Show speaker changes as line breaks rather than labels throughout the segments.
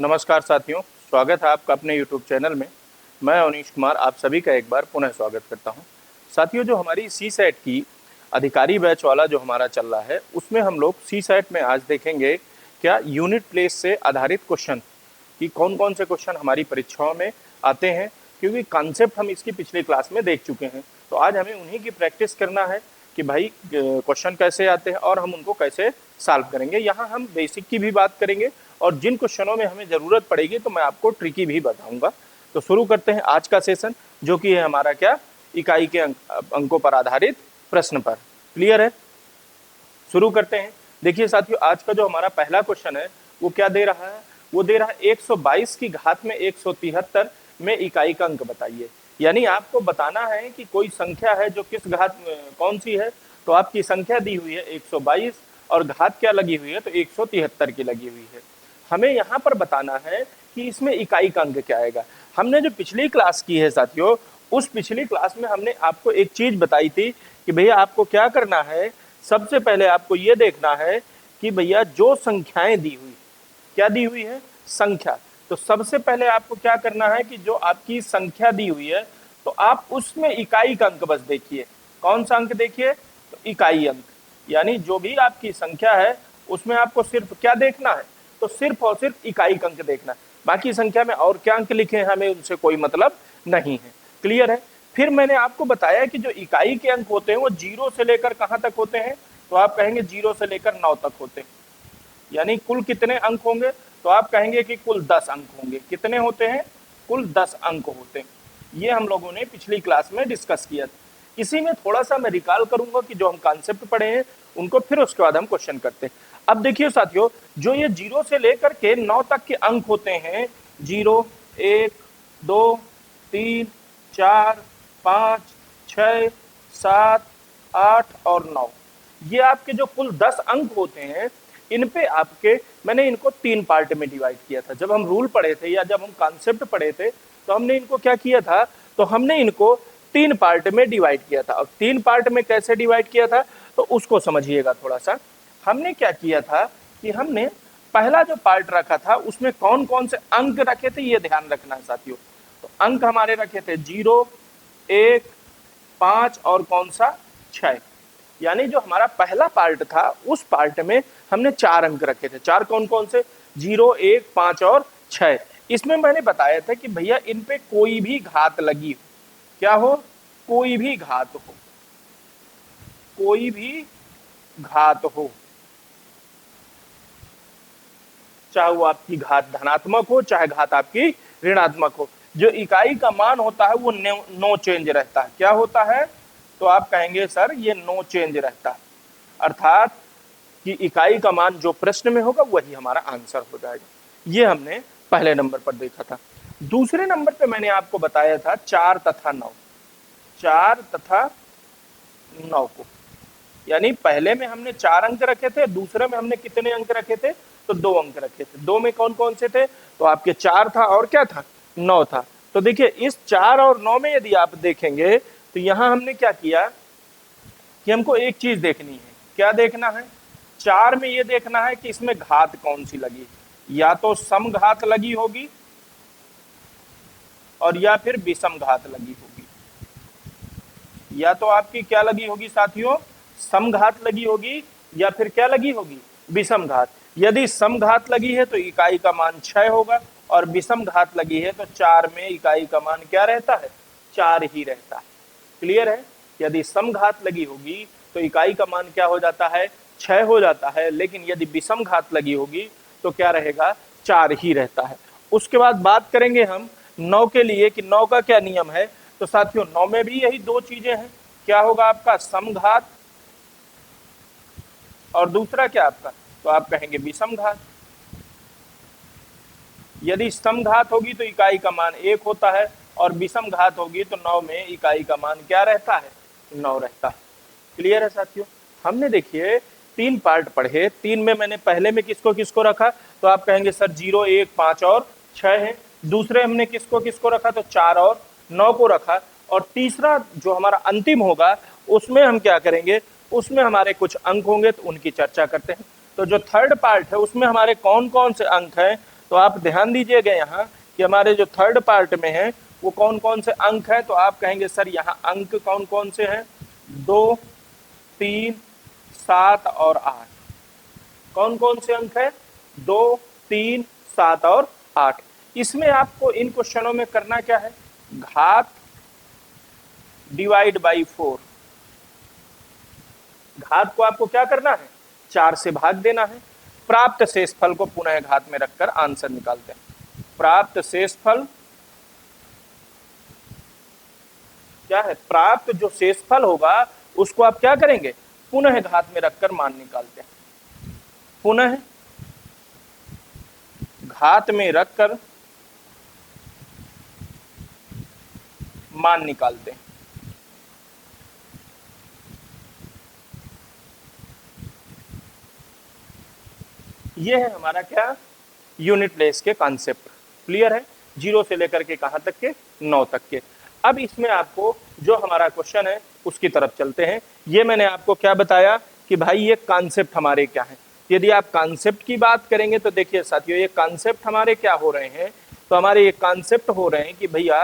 नमस्कार साथियों, स्वागत है आपका अपने YouTube चैनल में। मैं अवनीश कुमार आप सभी का एक बार पुनः स्वागत करता हूं। साथियों, जो हमारी सी सेट की अधिकारी बैच वाला जो हमारा चल रहा है, उसमें हम लोग सी सेट में आज देखेंगे क्या यूनिट प्लेस से आधारित क्वेश्चन कि कौन कौन से क्वेश्चन हमारी परीक्षाओं में आते हैं, क्योंकि कॉन्सेप्ट हम इसकी पिछली क्लास में देख चुके हैं। तो आज हमें उन्हीं की प्रैक्टिस करना है कि भाई क्वेश्चन कैसे आते हैं और हम उनको कैसे सॉल्व करेंगे। यहाँ हम बेसिक की भी बात करेंगे और जिन क्वेश्चनों में हमें ज़रूरत पड़ेगी तो मैं आपको ट्रिकी भी बताऊंगा। तो शुरू करते हैं आज का सेशन, जो कि है हमारा क्या, इकाई के अंकों पर आधारित प्रश्न पर। क्लियर है? शुरू करते हैं। देखिए साथियों, आज का जो हमारा पहला क्वेश्चन है वो क्या दे रहा है, वो दे रहा है 122 की घात में 173 में इकाई का अंक बताइए। यानी आपको बताना है कि कोई संख्या है जो किस घात में कौन सी है। तो आपकी संख्या दी हुई है 122 और घात क्या लगी हुई है, तो 173 की लगी हुई है। हमें यहाँ पर बताना है कि इसमें इकाई का अंक क्या आएगा। हमने जो पिछली क्लास की है साथियों, उस पिछली क्लास में हमने आपको एक चीज बताई थी कि भैया आपको क्या करना है, सबसे पहले आपको ये देखना है कि भैया जो संख्याएं दी हुई, क्या दी हुई है, संख्या। तो सबसे पहले आपको क्या करना है कि जो आपकी संख्या दी हुई है तो आप उसमें इकाई का अंक बस देखिए। कौन सा अंक देखिए, तो इकाई अंक। यानी जो भी आपकी संख्या है उसमें आपको सिर्फ क्या देखना है, तो सिर्फ और सिर्फ इकाई का अंक देखना है। बाकी संख्या में और क्या अंक लिखे हैं हमें उनसे कोई मतलब नहीं है। क्लियर है? फिर मैंने आपको बताया कि जो इकाई के अंक होते हैं वो 0 से लेकर कहां तक होते हैं, तो आप कहेंगे 0 से लेकर 9 तक होते हैं। यानी कुल कितने अंक होंगे, तो आप कहेंगे कि कुल 10 अंक होंगे। कितने होते हैं, कुल 10 अंक होते हैं। ये हम लोगों ने पिछली क्लास में डिस्कस किया था। इसी में थोड़ा सा मैं रिकॉल करूंगा कि जो हम कॉन्सेप्ट पढ़े हैं उनको, फिर उसके बाद हम क्वेश्चन करते हैं। अब देखिए साथियों, जो ये 0 से लेकर के 9 तक के अंक होते हैं, 0, 1, 2, 3, 4, 5, 6, 7, 8 और 9, ये आपके जो कुल 10 अंक होते हैं, इन पे आपके मैंने इनको 3 पार्ट में डिवाइड किया था। जब हम रूल पढ़े थे या जब हम कॉन्सेप्ट पढ़े थे तो हमने इनको क्या किया था, तो हमने इनको 3 पार्ट में डिवाइड किया था। अब 3 पार्ट में कैसे डिवाइड किया था, तो उसको समझिएगा थोड़ा सा। हमने क्या किया था कि हमने पहला जो पार्ट रखा था उसमें कौन कौन से अंक रखे थे, ये ध्यान रखना है साथियों। तो अंक हमारे रखे थे 0, 1, 5 और कौन सा, 6। यानी जो हमारा पहला पार्ट था उस पार्ट में हमने 4 अंक रखे थे। 4 कौन कौन से, 0, 1, 5 और 6। इसमें मैंने बताया था कि भैया इन पे कोई भी घात लगी हो, क्या हो, कोई भी घात हो, कोई भी घात हो, चाहे वो आपकी घात धनात्मक हो चाहे घात आपकी ऋणात्मक हो, जो इकाई का मान होता है वो नो चेंज रहता है। क्या होता है, तो आप कहेंगे सर ये नो चेंज रहता है, अर्थात कि इकाई का मान जो प्रश्न में होगा वही हमारा आंसर हो जाएगा। ये हमने पहले नंबर पर देखा था। दूसरे नंबर पे मैंने आपको बताया था 4 तथा 9, 4 तथा 9 को। यानी पहले में हमने 4 अंक रखे थे, दूसरे में हमने कितने अंक रखे थे, तो 2 अंक रखे थे। 2 में कौन कौन से थे, तो आपके 4 था और क्या था, 9 था। तो देखिए इस 4 और 9 में यदि आप देखेंगे तो यहां हमने क्या किया कि हमको एक चीज देखनी है। क्या देखना है, 4 में ये देखना है कि इसमें घात कौन सी लगी, या तो सम घात लगी होगी और या फिर विषम घात लगी होगी। या तो आपकी क्या लगी होगी साथियों, सम घात लगी होगी या फिर क्या लगी होगी, विषम घात। यदि सम घात लगी है तो इकाई का मान 6 होगा और विषम घात लगी है तो 4 में इकाई का मान क्या रहता है, 4 ही रहता है। क्लियर है? यदि सम घात लगी होगी तो इकाई का मान क्या हो जाता है, 6 हो जाता है, लेकिन यदि विषम घात लगी होगी तो क्या रहेगा, 4 ही रहता है। उसके बाद बात करेंगे हम 9 के लिए कि 9 का क्या नियम है। तो साथियों 9 में भी यही 2 चीजें हैं। क्या होगा आपका, सम घात और दूसरा क्या आपका, तो आप कहेंगे विषम घात। यदि सम घात होगी तो इकाई का मान 1 होता है और विषम घात होगी तो 9 में इकाई का मान क्या रहता है, 9 रहता है। क्लियर है साथियों? हमने देखिए 3 पार्ट पढ़े, 3 में मैंने पहले में किसको किसको रखा, तो आप कहेंगे सर 0, 1, 5 और 6 है। दूसरे हमने किसको किसको रखा, तो 4 और 9 को रखा। और तीसरा जो हमारा अंतिम होगा उसमें हम क्या करेंगे, उसमें हमारे कुछ अंक होंगे तो उनकी चर्चा करते हैं। तो जो थर्ड पार्ट है उसमें हमारे कौन कौन से अंक हैं, तो आप ध्यान दीजिएगा यहाँ कि हमारे जो थर्ड पार्ट में है वो कौन कौन से अंक है, तो आप कहेंगे सर यहाँ अंक कौन कौन से हैं, 2, 3, 7 और 8। कौन कौन से अंक है, 2, 3, 7 और 8। इसमें आपको इन क्वेश्चनों में करना क्या है, घात डिवाइड बाई 4। घात को आपको क्या करना है, 4 से भाग देना है। प्राप्त शेषफल को पुनः घात में रखकर आंसर निकालते हैं। प्राप्त शेषफल क्या है, प्राप्त जो शेषफल होगा उसको आप क्या करेंगे, पुनः घात में रखकर मान निकालते हैं। पुनः घात में रखकर मान निकालते हैं। ये है हमारा क्या, यूनिट प्लेस के कॉन्सेप्ट। क्लियर है, 0 से लेकर के कहां तक के, 9 तक के। अब इसमें आपको जो हमारा क्वेश्चन है उसकी तरफ चलते हैं। ये मैंने आपको क्या बताया कि भाई ये कॉन्सेप्ट हमारे क्या है। यदि आप कॉन्सेप्ट की बात करेंगे तो देखिए साथियों, ये कॉन्सेप्ट हमारे क्या हो रहे हैं, तो हमारे ये कॉन्सेप्ट हो रहे हैं कि भैया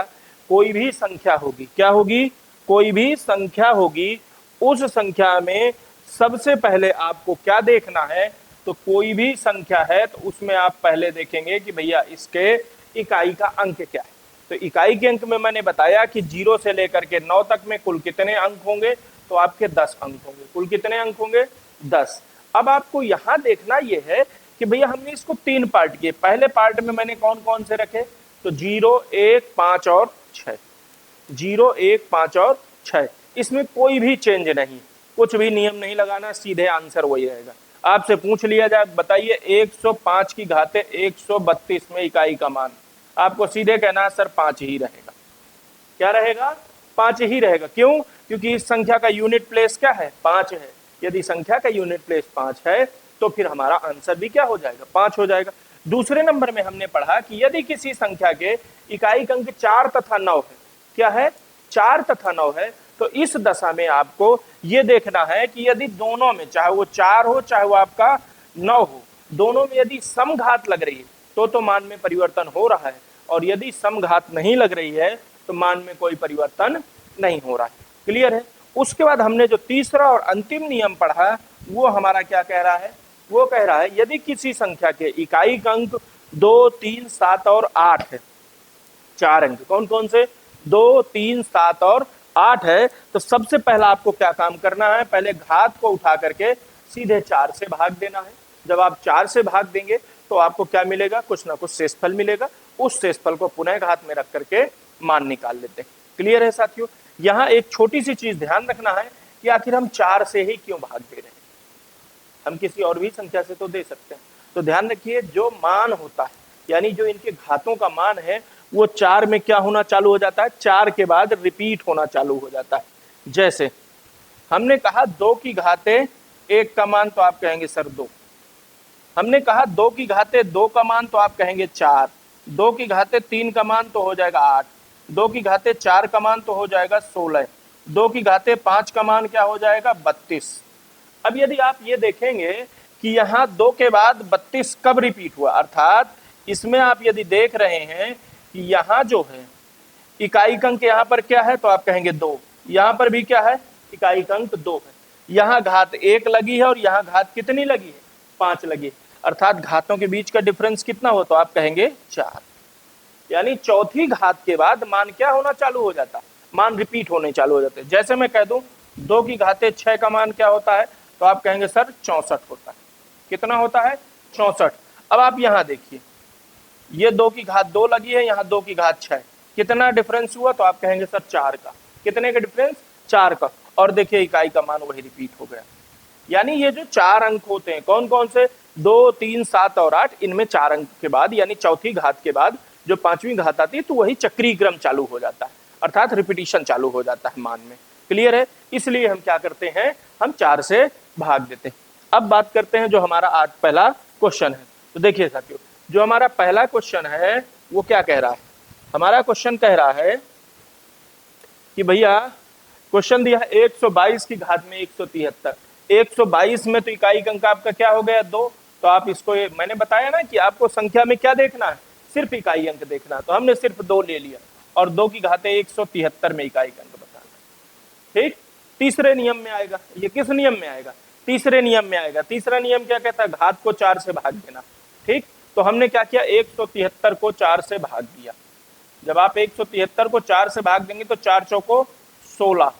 कोई भी संख्या होगी, क्या होगी, कोई भी संख्या होगी, उस संख्या में सबसे पहले आपको क्या देखना है, तो कोई भी संख्या है तो उसमें आप पहले देखेंगे कि भैया इसके इकाई का अंक क्या है। तो इकाई के अंक में मैंने बताया कि 0 से लेकर के 9 तक में कुल कितने अंक होंगे, तो आपके 10 अंक होंगे। कुल कितने अंक होंगे, 10। अब आपको यहां देखना यह है कि भैया हमने इसको 3 पार्ट किए। पहले पार्ट में मैंने कौन कौन से रखे, तो 0, 1, 5 और 6। 0, 1, 5 और 6, इसमें कोई भी चेंज नहीं, कुछ भी नियम नहीं लगाना, सीधे आंसर वही रहेगा। आपसे पूछ लिया जाए बताइए 105 की घाते 132 में इकाई का मान, आपको सीधे कहना है सर 5 ही रहेगा। क्या रहेगा, 5 ही रहेगा। क्यों, क्योंकि इस संख्या का यूनिट प्लेस क्या है, 5 है। यदि संख्या का यूनिट प्लेस 5 है तो फिर हमारा आंसर भी क्या हो जाएगा, 5 हो जाएगा। दूसरे नंबर में हमने पढ़ा कि यदि किसी संख्या के इकाई अंक 4 तथा 9 है, क्या है, 4 तथा 9 है, तो इस दशा में आपको ये देखना है कि यदि दोनों में, चाहे वो 4 हो चाहे वो आपका 9 हो, दोनों में यदि समघात लग रही है तो मान में परिवर्तन हो रहा है, और यदि समघात नहीं लग रही है तो मान में कोई परिवर्तन नहीं हो रहा है। क्लियर है। उसके बाद हमने जो तीसरा और अंतिम नियम पढ़ा वो हमारा क्या कह रहा है, वो कह रहा है यदि किसी संख्या के इकाई अंक 2, 3, 7 और 8 है, 4 अंक कौन कौन से, 2, 3, 7 और 8 है, तो सबसे पहला आपको क्या काम करना है, पहले घात को उठा करके सीधे 4 से भाग देना है। जब आप 4 से भाग देंगे तो आपको क्या मिलेगा, कुछ ना कुछ शेषफल मिलेगा। उस शेषफल को पुनः घात में रख करके मान निकाल लेते हैं। क्लियर है साथियों। यहाँ एक छोटी सी चीज ध्यान रखना है कि आखिर हम 4 से ही क्यों भाग दे रहे हैं, हम किसी और भी संख्या से तो दे सकते हैं। तो ध्यान रखिए जो मान होता है, यानी जो इनके घातों का मान है, वो 4 में क्या होना चालू हो जाता है, 4 के बाद रिपीट होना चालू हो जाता है। जैसे हमने कहा 2 की घाते 1 का मान, तो आप कहेंगे सर 2। हमने कहा 2 की घाते 2 का मान, तो आप कहेंगे 4। 2 की घाते 3 का मान तो हो जाएगा 8। 2 की घाते 4 का मान तो हो जाएगा 16। 2 की घाते 5 का मान क्या हो जाएगा, 32। अब यदि आप ये देखेंगे कि यहाँ 2 के बाद 32 कब रिपीट हुआ, अर्थात इसमें आप यदि देख रहे हैं कि यहाँ जो है इकाई अंक यहाँ पर क्या है, तो आप कहेंगे 2। यहाँ पर भी क्या है, इकाई अंक 2 है। यहाँ घात 1 लगी है और यहाँ घात कितनी लगी है, 5 लगी है, अर्थात घातों के बीच का डिफरेंस कितना हो, तो आप कहेंगे 4। यानी चौथी घात के बाद मान क्या होना चालू हो जाता है, मान रिपीट होने चालू हो जाते हैं। जैसे मैं कह दूं 2 की घाते 6 का मान क्या होता है, तो आप कहेंगे सर 64 होता है। कितना होता है, 64। अब आप यहाँ देखिए, ये 2 की घात 2 लगी है, यहाँ 2 की घात 6, कितना डिफरेंस हुआ, तो आप कहेंगे सर 4 का। कितने का डिफरेंस, 4 का। और देखिए इकाई का मान वही रिपीट हो गया। यानी ये जो 4 अंक होते हैं कौन कौन से, 2, 3, 7 और 8, इनमें 4 अंक के बाद यानी चौथी घात के बाद जो 5वीं घात आती है तो वही चक्रीय क्रम चालू हो जाता है, अर्थात रिपीटिशन चालू हो जाता है मान में। क्लियर है। इसलिए हम क्या करते हैं, हम 4 से भाग देते हैं। अब बात करते हैं जो हमारा पहला क्वेश्चन है। तो देखिए साथियों, जो हमारा पहला क्वेश्चन है वो क्या कह रहा है, हमारा क्वेश्चन कह रहा है कि भैया क्वेश्चन दिया है 122 की घात में 173। 122 में तो इकाई अंक आपका क्या हो गया, 2, तो आप इसको, मैंने बताया ना कि आपको संख्या में क्या देखना है, सिर्फ इकाई अंक देखना है। तो हमने सिर्फ 2 ले लिया और 2 की घात 173 में इकाई अंक बताना। ठीक, तीसरे नियम में आएगा। ये किस नियम में आएगा? तीसरे नियम में आएगा। तीसरा नियम क्या कहता है? घात को 4 से भाग देना। ठीक, तो हमने क्या किया, 173 को 4 से भाग दिया। जब आप 173 को 4 से भाग देंगे तो 4 चौको 16,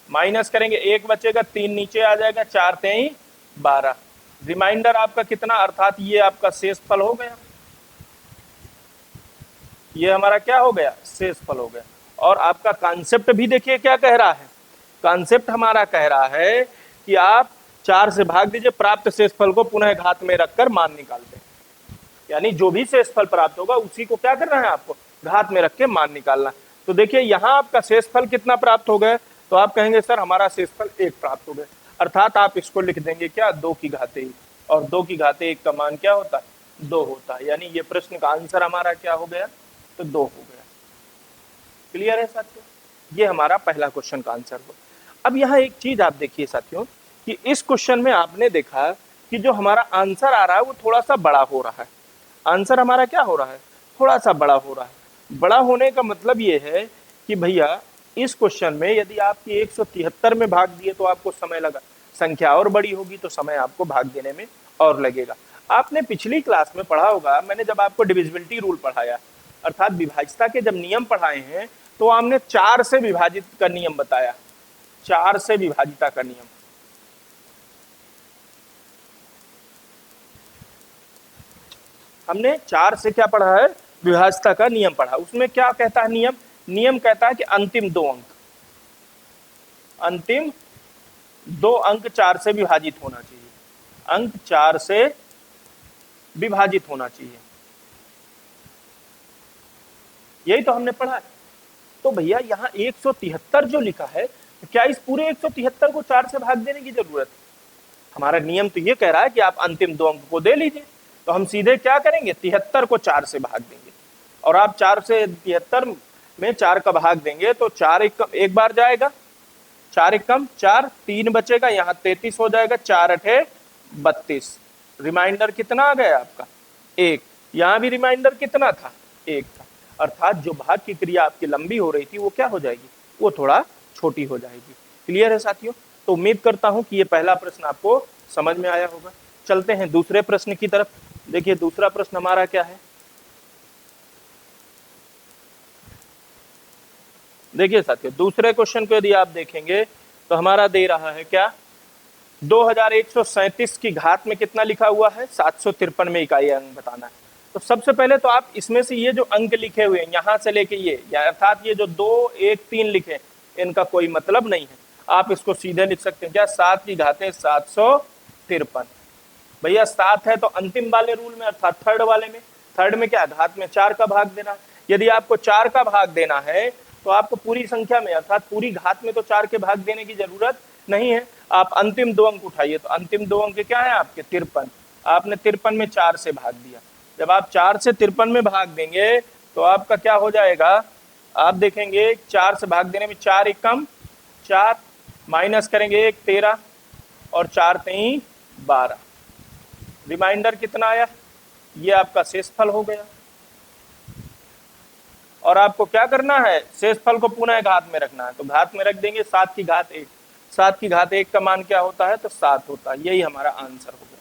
माइनस करेंगे 1 बचेगा, 3 नीचे आ जाएगा, 4 तेई 12। रिमाइंडर आपका कितना, अर्थात ये आपका शेषफल हो गया। ये हमारा क्या हो गया? शेषफल हो गया। और आपका कॉन्सेप्ट भी देखिए क्या कह रहा है। कॉन्सेप्ट हमारा कह रहा है कि आप 4 से भाग दीजिए, प्राप्त शेषफल को पुनः घात में रखकर मान निकाल दें। यानी जो भी शेषफल प्राप्त होगा उसी को क्या करना है, आपको घात में रख के मान निकालना। तो देखिए यहाँ आपका शेषफल कितना प्राप्त हो गया, तो आप कहेंगे सर हमारा शेषफल 1 प्राप्त हो गया। अर्थात आप इसको लिख देंगे क्या, 2 की घात 1, और 2 की घात 1 का मान क्या होता है? 2 होता है। यानी ये प्रश्न का आंसर हमारा क्या हो गया? तो 2 हो गया। क्लियर है साथियों? ये हमारा पहला क्वेश्चन का आंसर हुआ। अब यहाँ एक चीज आप देखिए साथियों, कि इस क्वेश्चन में आपने देखा कि जो हमारा आंसर आ रहा है वो थोड़ा सा बड़ा हो रहा है। आंसर हमारा क्या हो रहा है? थोड़ा सा बड़ा हो रहा है। बड़ा होने का मतलब ये है कि भैया इस क्वेश्चन में यदि आपकी 173 में भाग दिए तो आपको समय लगा, संख्या और बड़ी होगी तो समय आपको भाग देने में और लगेगा। आपने पिछली क्लास में पढ़ा होगा, मैंने जब आपको डिविजिबिलिटी रूल पढ़ाया, अर्थात विभाज्यता के जब नियम पढ़ाए हैं, तो हमने 4 से विभाजित का नियम बताया। 4 से विभाजिता का नियम, हमने 4 से क्या पढ़ा है? विभाज्यता का नियम पढ़ा। उसमें क्या कहता है नियम? नियम कहता है कि अंतिम 2 अंक, अंतिम 2 अंक 4 से विभाजित होना चाहिए। अंक 4 से विभाजित होना चाहिए। यही तो हमने पढ़ा है। तो भैया यहाँ 173 जो लिखा है, तो क्या इस पूरे 173 को 4 से भाग देने की जरूरत है? हमारा नियम तो ये कह रहा है कि आप अंतिम 2 अंक को दे लीजिए। तो हम सीधे क्या करेंगे, 73 को 4 से भाग देंगे। और आप 4 से 73 में 4 का भाग देंगे तो 4 एक बार जाएगा, 4 एक कम 4, 3 बचेगा, यहाँ 33 हो जाएगा, 4 अठे 32। रिमाइंडर कितना आ गया आपका? 1। यहाँ भी रिमाइंडर कितना था? 1 था। अर्थात जो भाग की क्रिया आपकी लंबी हो रही थी वो क्या हो जाएगी? वो थोड़ा छोटी हो जाएगी। क्लियर है साथियों? तो उम्मीद करता हूं कि ये पहला प्रश्न आपको समझ में आया होगा। चलते हैं दूसरे प्रश्न की तरफ। देखिए दूसरा प्रश्न हमारा क्या है। देखिए साथियों, दूसरे क्वेश्चन को यदि आप देखेंगे तो हमारा दे रहा है क्या, 2137 की घात में कितना लिखा हुआ है? 753 में इकाई अंक बताना है। तो सबसे पहले तो आप इसमें से ये जो अंक लिखे हुए हैं यहां से लेके ये, अर्थात ये जो 2, 1, 3 लिखे, इनका कोई मतलब नहीं है। आप इसको सीधे लिख सकते हैं क्या, 7 की घातें 753। भैया 7 है तो अंतिम वाले रूल में, अर्थात थर्ड वाले में, थर्ड में क्या, घात में 4 का भाग देना। यदि आपको 4 का भाग देना है तो आपको पूरी संख्या में, अर्थात पूरी घात में तो 4 के भाग देने की जरूरत नहीं है। आप अंतिम 2 अंक उठाइए, तो अंतिम 2 अंक क्या है आपके? 53। आपने 53 में 4 से भाग दिया। जब आप 4 से 53 में भाग देंगे तो आपका क्या हो जाएगा? आप देखेंगे 4 से भाग देने में 4 एक कम 4, माइनस करेंगे 1 13, और 4 तेई 12। रिमाइंडर कितना आया? ये आपका शेषफल हो गया। और आपको क्या करना है? शेषफल को पुनः घात में रखना है। तो घात में रख देंगे 7 की घात 1। 7 की घात 1 का मान क्या होता है? तो 7 होता है। यही हमारा आंसर हो गया।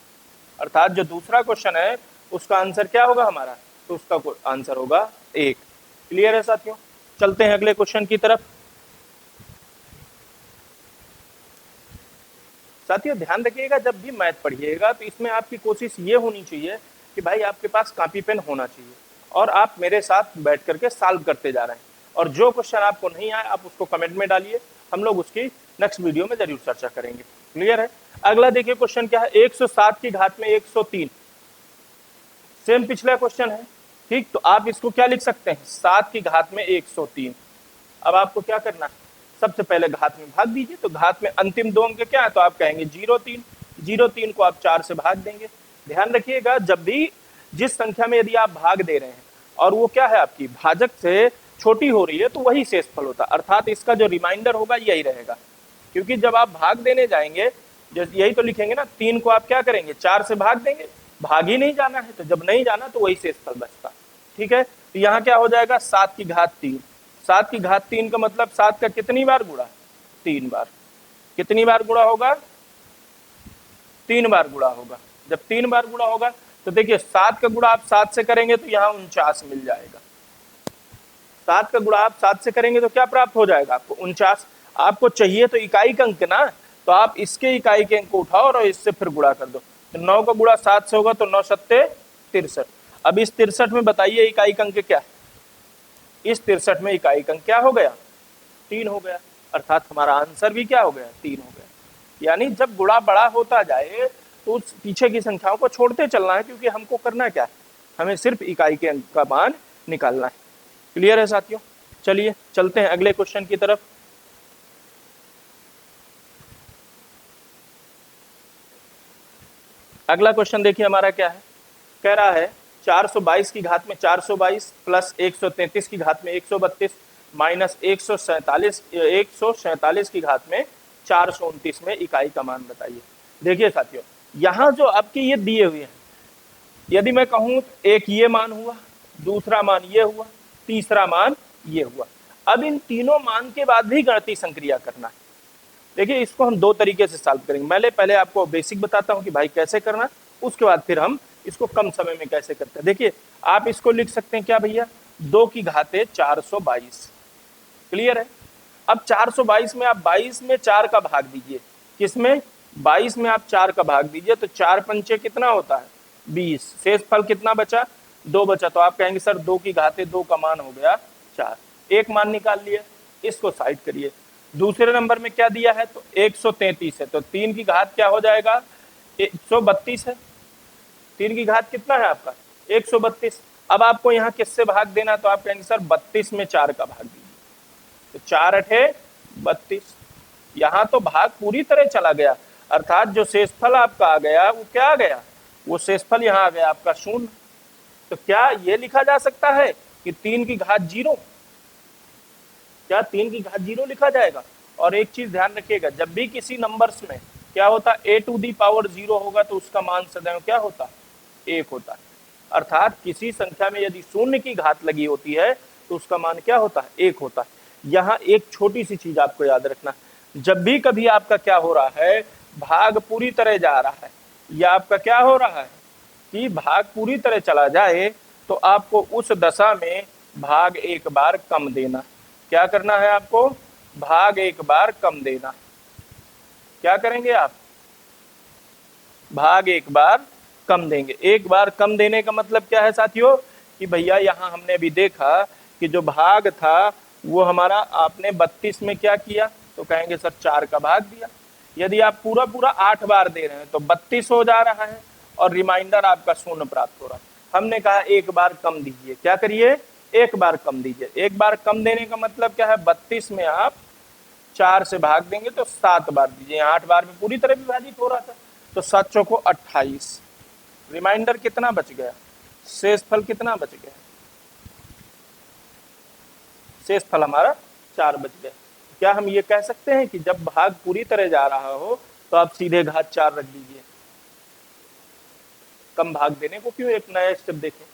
अर्थात जो दूसरा क्वेश्चन है उसका आंसर क्या होगा हमारा? तो उसका आंसर होगा 1। क्लियर है साथियों? चलते हैं अगले क्वेश्चन की तरफ। साथियों ध्यान रखिएगा, जब भी मैथ पढ़िएगा तो इसमें आपकी कोशिश ये होनी चाहिए कि भाई आपके पास कॉपी पेन होना चाहिए और आप मेरे साथ बैठ करके सॉल्व करते जा रहे हैं। और जो क्वेश्चन आपको नहीं आए आप उसको कमेंट में डालिए, हम लोग उसकी नेक्स्ट वीडियो में जरूर चर्चा करेंगे। क्लियर है? अगला देखिए क्वेश्चन क्या है, 107 की घात में 103। सेम पिछला क्वेश्चन है, ठीक। तो आप इसको क्या लिख सकते हैं? 7 की घात में 103। अब आपको क्या करना है? सबसे पहले घात में भाग दीजिए। तो घात में अंतिम 2 अंक क्या है? तो आप कहेंगे 03। 03 को आप 4 से भाग देंगे। ध्यान रखिएगा, जब भी जिस संख्या में यदि आप भाग दे रहे हैं और वो क्या है आपकी भाजक से छोटी हो रही है तो वही शेषफल होता है। अर्थात इसका जो रिमाइंडर होगा यही रहेगा, क्योंकि जब आप भाग देने जाएंगे, यही तो लिखेंगे ना, 3 को आप क्या करेंगे? 4 से भाग देंगे। भाग ही नहीं जाना है, तो जब नहीं जाना तो वही शेषफल बचता। ठीक है, तो यहाँ क्या हो जाएगा 7 की घात 3। 7 की घात 3 का मतलब 7 का कितनी बार गुणा, 3 बार। कितनी बार गुणा होगा, 3 बार गुणा होगा। जब 3 बार गुणा होगा तो देखिए 7 का गुणा आप 7 से करेंगे तो यहाँ 49 मिल जाएगा। 7 का गुणा आप 7 से करेंगे तो क्या प्राप्त हो जाएगा आपको, 49। आपको चाहिए तो इकाई का अंक ना, तो आप इसके इकाई के अंक को उठाओ और इससे फिर गुणा कर दो। तो 9 का गुणा 7 से होगा तो 9 सत्ते 63। अब इस 63 में बताइए इकाई का अंक क्या है, इस 63 में इकाई का अंक क्या हो गया, 3 हो गया। अर्थात हमारा आंसर भी क्या हो गया, 3 हो गया। यानी जब गुणा बड़ा होता जाए तो उस पीछे की संख्याओं को छोड़ते चलना है, क्योंकि हमको करना क्या है, हमें सिर्फ इकाई के अंक का मान निकालना है। क्लियर है साथियों, चलिए चलते हैं अगले क्वेश्चन की तरफ। अगला क्वेश्चन देखिए हमारा क्या है, कह रहा है 422 की घात में 422 प्लस 133 की घात में 132 माइनस 147 की घात में 429 में इकाई का मान बताइए। देखिए साथियों, यहाँ जो आपके ये दिए हुए हैं, यदि मैं कहूँ तो एक ये मान हुआ, दूसरा मान ये हुआ, तीसरा मान ये हुआ। अब इन तीनों मान के बाद भी गणितीय संक्रिया करना है। देखिए इसको हम दो तरीके से सॉल्व करेंगे। मैं पहले आपको बेसिक बताता हूँ कि भाई कैसे करना, उसके बाद फिर हम इसको कम समय में कैसे करते हैं। देखिए आप इसको लिख सकते हैं क्या भैया, 2 की घाते 422। क्लियर है। अब 422 में आप 22 में 4 का भाग दीजिए, किसमें, 22 में आप 4 का भाग दीजिए, तो 4 पंचे कितना होता है 20। शेष फल कितना बचा, 2 बचा। तो आप कहेंगे सर 2 की घाते 2 का मान हो गया 4। एक मान निकाल लिए, इसको साइड करिए। दूसरे नंबर में क्या दिया है, तो 133 है, तो 3 की घात क्या हो जाएगा 132 है। 3 की घात कितना है आपका 132। अब आपको यहाँ किससे भाग देना, तो आप कहेंगे सर 32 में 4 का भाग दीजिए, तो 4 अठे 32। यहाँ तो भाग पूरी तरह चला गया, अर्थात जो शेषफल आपका आ गया वो क्या आ गया, वो शेषफल यहाँ आ गया आपका 0। तो क्या ये लिखा जा सकता है कि 3 की घात 0, क्या 3 की घात 0 लिखा जाएगा। और एक चीज ध्यान रखिएगा, जब भी किसी नंबर्स में क्या होता है a⁴ होगा तो उसका मान सदैव क्या होता है 1 होता है। अर्थात किसी संख्या में यदि 0 की घात लगी होती है तो उसका मान क्या होता है 1 होता है। यहाँ एक छोटी सी चीज आपको याद रखना, जब भी कभी आपका क्या हो रहा है, भाग पूरी तरह जा रहा है, या आपका क्या हो रहा है कि भाग पूरी तरह चला जाए, तो आपको उस दशा में भाग एक बार कम देना। क्या करना है आपको, भाग एक बार कम देना। क्या करेंगे आप, भाग एक बार कम देंगे। एक बार कम देने का मतलब क्या है साथियों, कि भैया यहाँ हमने अभी देखा कि जो भाग था वो हमारा आपने 32 में क्या किया, तो कहेंगे सर 4 का भाग दिया। यदि आप पूरा पूरा 8 बार दे रहे हैं तो 32 हो जा रहा है और रिमाइंडर आपका 0 प्राप्त हो रहा है। हमने कहा एक बार कम दीजिए, क्या करिए, एक बार कम दीजिए। एक बार कम देने का मतलब क्या है, 32 में आप 4 से भाग देंगे तो 7 बार दीजिए। 8 बार में पूरी तरह विभाजित हो रहा था, तो 7 चौको 28। रिमाइंडर कितना बच गया, शेषफल कितना बच गया, शेषफल हमारा 4 बच गया। क्या हम ये कह सकते हैं कि जब भाग पूरी तरह जा रहा हो तो आप सीधे घात 4 रख दीजिए, कम भाग देने को क्यों, एक नया स्टेप देखें।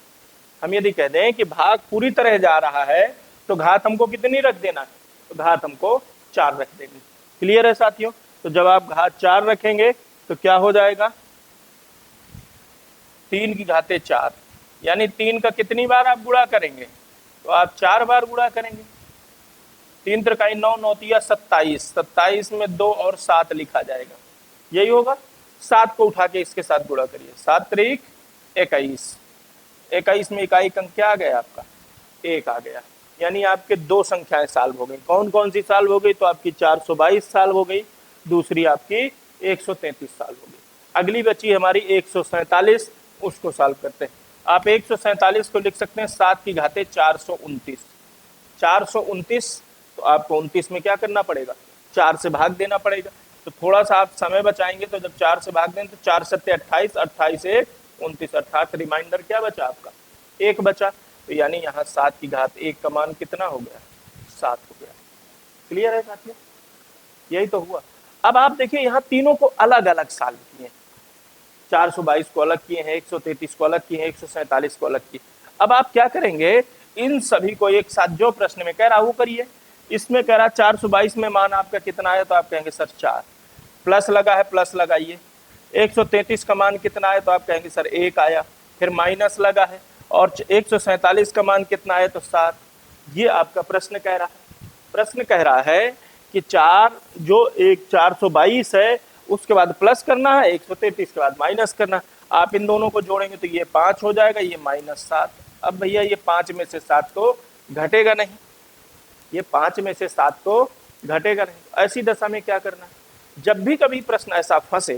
हम यदि कह दें कि भाग पूरी तरह जा रहा है तो घात हमको कितनी रख देना है, तो घात हमको 4 रख देनी। क्लियर है साथियों। तो जब आप घात 4 रखेंगे तो क्या हो जाएगा, 3 की घाते 4, यानी 3 का कितनी बार आप गुणा करेंगे, तो आप 4 बार गुणा करेंगे। 3 त्रिकाई 9, 9 तिया 27, 27 में 2 और 7 लिखा जाएगा, यही होगा। 7 को उठा के इसके साथ गुणा करिए, 7 त्रिक 21, 21 में इकाई अंक क्या आ गया आपका 1 आ गया। यानी आपके 2 संख्याएं सॉल्व हो गई। कौन कौन सी सॉल्व हो गई, तो आपकी 422 सॉल्व हो गई, दूसरी आपकी 133 सॉल्व हो गई। अगली बची हमारी 147, उसको सॉल्व करते हैं। आप 147 को लिख सकते हैं 7 की घाते 429। 429, तो आपको 29 में क्या करना पड़ेगा, 4 से भाग देना पड़ेगा। तो थोड़ा सा आप समय बचाएंगे, तो जब 4 से भाग दें तो 4 सत्ते 28, 28 1 29, अर्थात रिमाइंडर क्या बचा आपका 1 बचा। तो यानी यहाँ 7 की घात 1 का मान कितना हो गया, 7 हो गया। क्लियर है साथियों, यही तो हुआ। अब आप देखिए यहाँ तीनों को अलग अलग सॉल्व किए, 422 को अलग किए हैं, 133 को अलग किए हैं, 147 को अलग किए। अब आप क्या करेंगे, इन सभी को एक साथ जो प्रश्न में कह रहा वो करिए। इसमें कह रहा 422 में मान आपका कितना है, तो आप कहेंगे सर 4, प्लस लगा है प्लस लगाइए। 133 का मान कितना है, तो आप कहेंगे सर 1 आया, फिर माइनस लगा है, और 147 का मान कितना है, तो 7। ये आपका प्रश्न कह रहा है। प्रश्न कह रहा है कि 4 जो एक 422 है उसके बाद प्लस करना है, 133 के बाद माइनस करना है। आप इन दोनों को जोड़ेंगे तो ये 5 हो जाएगा, ये -7। अब भैया ये 5 में से 7 तो घटेगा नहीं, ये 5 में से 7 तो घटेगा नहीं। ऐसी दशा में क्या करना है, जब भी कभी प्रश्न ऐसा फंसे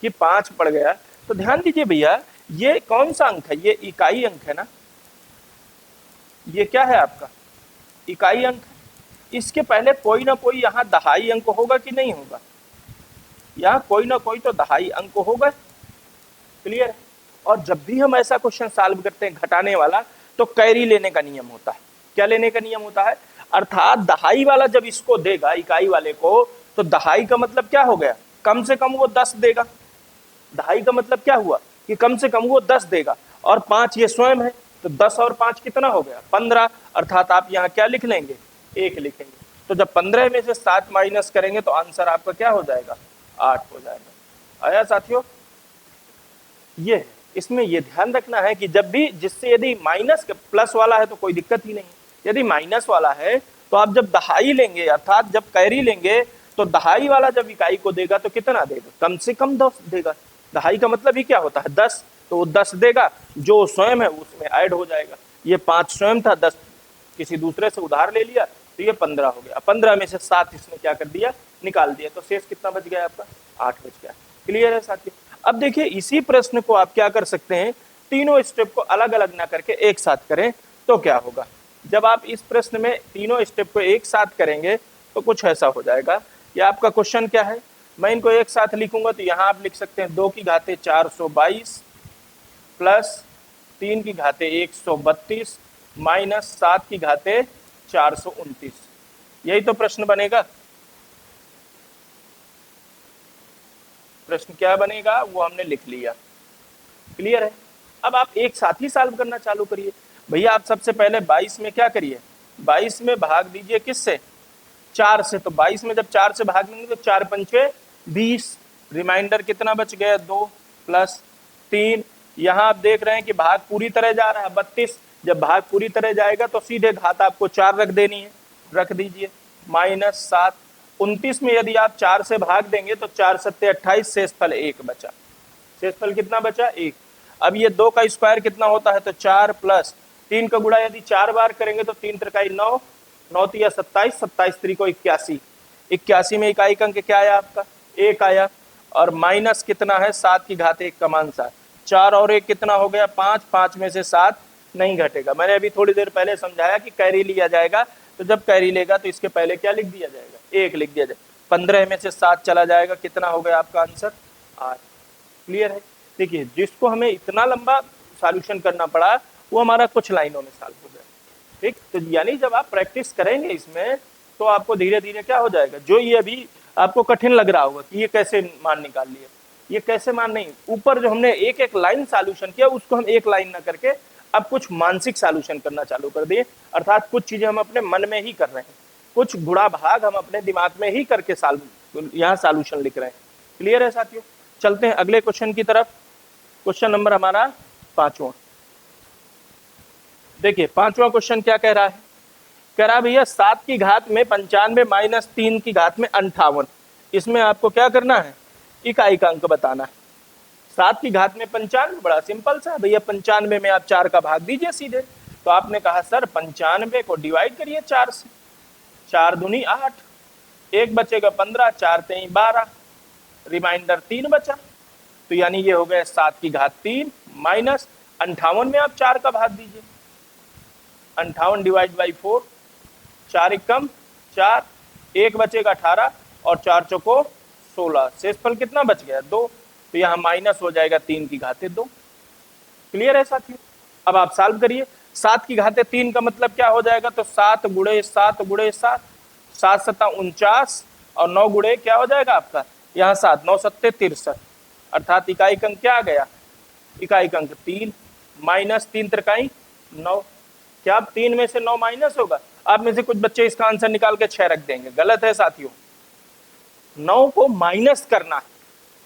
कि 5 पड़ गया, तो ध्यान दीजिए भैया ये कौन सा अंक है, ये इकाई अंक है ना, ये क्या है आपका इकाई अंक। इसके पहले कोई ना कोई यहाँ दहाई अंक होगा कि नहीं होगा, यहाँ कोई ना कोई तो दहाई अंक होगा। क्लियर है। और जब भी हम ऐसा क्वेश्चन सॉल्व करते हैं घटाने वाला, तो कैरी लेने का नियम होता है। क्या लेने का नियम होता है, अर्थात दहाई वाला जब इसको देगा इकाई वाले को, तो दहाई का मतलब क्या हो गया, कम से कम वो 10 देगा। दहाई का मतलब क्या हुआ कि कम से कम वो 10 देगा, और 5 ये स्वयं है, तो 10 और 5 कितना हो गया 15। अर्थात आप यहाँ क्या लिख लेंगे, 1 लिखेंगे। तो जब 15 में से 7 माइनस करेंगे तो आंसर आपका क्या हो जाएगा, 8 हो जाएगा। आया साथियों, ये है। इसमें ये ध्यान रखना है कि जब भी, जिससे यदि माइनस प्लस वाला है तो कोई दिक्कत ही नहीं, यदि माइनस वाला है तो आप जब दहाई लेंगे अर्थात जब कैरी लेंगे, तो दहाई वाला जब इकाई को देगा तो कितना देगा, कम से कम 10 देगा। दहाई का मतलब ही क्या होता है 10, तो वो 10 देगा, जो स्वयं है उसमें ऐड हो जाएगा। ये 5 स्वयं था, 10 किसी दूसरे से उधार ले लिया, तो ये 15 हो गया। 15 में से 7 इसने क्या कर दिया, निकाल दिया, तो शेष कितना बच गया आपका, 8 बच गया। क्लियर है साथियों। अब देखिए इसी प्रश्न को आप क्या कर सकते हैं, तीनों स्टेप को अलग अलग ना करके एक साथ करें तो क्या होगा। जब आप इस प्रश्न में तीनों स्टेप को एक साथ करेंगे तो कुछ ऐसा हो जाएगा कि आपका क्वेश्चन क्या है, मैं इनको एक साथ लिखूंगा तो यहाँ आप लिख सकते हैं 2 की घाते 422 प्लस 3 की घाते 132 माइनस 7 की घाते 429। यही तो प्रश्न बनेगा। प्रश्न क्या बनेगा वो हमने लिख लिया। क्लियर है। अब आप एक साथ ही सॉल्व करना चालू करिए। भैया आप सबसे पहले 22 में क्या करिए, 22 में भाग दीजिए किससे, 4 से। तो 22 में जब 4 से भाग देंगे तो 4 पंचे 20, रिमाइंडर कितना बच गया 2 प्लस 3। यहाँ आप देख रहे हैं कि भाग पूरी तरह जा रहा है 32, जब भाग पूरी तरह जाएगा तो सीधे घात आपको 4 रख देनी है, रख दीजिए माइनस 7। 29 में यदि आप 4 से भाग देंगे तो 4 सत्ते 28, शेषफल 1 बचा। शेषफल कितना बचा 1। अब ये 2 का स्क्वायर कितना होता है, तो 4 प्लस 3 का गुणा यदि 4 बार करेंगे तो 3 त्रिकाई 9, 9 तिया 27, 27 3 को 81, 81 में इकाई अंक क्या आया आपका 1 आया। और माइनस कितना है 7 की घात 1 का मान 7, 4 और 1 कितना हो गया 5, 5 में से 7 नहीं घटेगा। मैंने अभी थोड़ी देर पहले समझाया कि कैरी लिया जाएगा, तो जब कैरी लेगा तो इसके पहले क्या लिख दिया जाएगा, 1 लिख दिया जाएगा। 15 में से 7 चला जाएगा, कितना हो गया आपका आंसर 8। क्लियर है। देखिए जिसको हमें इतना लंबा सॉल्यूशन करना पड़ा वो हमारा कुछ लाइनों में सॉल्व हो गया। ठीक, तो यानी जब आप प्रैक्टिस करेंगे इसमें तो आपको धीरे धीरे क्या हो जाएगा, जो ये अभी आपको कठिन लग रहा होगा कि ये कैसे मान निकाल लिए, ये कैसे मान नहीं, ऊपर जो हमने एक एक लाइन सॉल्यूशन किया उसको हम एक लाइन ना करके अब कुछ मानसिक सॉल्यूशन करना चालू कर दिए। अर्थात कुछ चीजें हम अपने मन में ही कर रहे हैं, कुछ गुणा भाग हम अपने दिमाग में ही करके यहाँ सॉल्यूशन लिख रहे हैं। क्लियर है साथियों। चलते हैं अगले क्वेश्चन की तरफ। क्वेश्चन नंबर हमारा 5वां। देखिए 5वां क्वेश्चन क्या कह रहा है, कह रहा है भैया 7 की घात में 95 माइनस 3 की घात में 58। इसमें आपको क्या करना है, इकाई का अंक बताना है। 7 की घात में 95, बड़ा सिंपल सा भैया, 95 में आप 4 का भाग दीजिए सीधे। तो आपने कहा सर 95 को डिवाइड करिए 4 से, 4 दूनी 8, 1 बचेगा 15, 4 तेई 12, रिमाइंडर 3 बचा। तो यानी ये हो गया 7 की घात 3 माइनस 58 में आप 4 का भाग दीजिए, 58 डिवाइड बाई 4, 4 एकम 4, 1 बचेगा 18 और 4 चौको 16, शेषफल कितना बच गया 2। तो यहाँ माइनस हो जाएगा 3 की घाते 2। क्लियर है साथियों। अब आप सॉल्व करिए, 7 की घाते 3 का मतलब क्या हो जाएगा, तो 7 गुणे 7 गुणे 7, 7 सत्ता 49 और 9 गुणे क्या हो जाएगा आपका यहाँ 7, 9 सत्ते 63, अर्थात इकाई अंक क्या आ गया, इकाई अंक 3 माइनस 3 त्रिकाई 9। क्या अब 3 में से 9 माइनस होगा? आप में से कुछ बच्चे इसका आंसर निकाल के 6 रख देंगे, गलत है साथियों। 9 को माइनस करना है,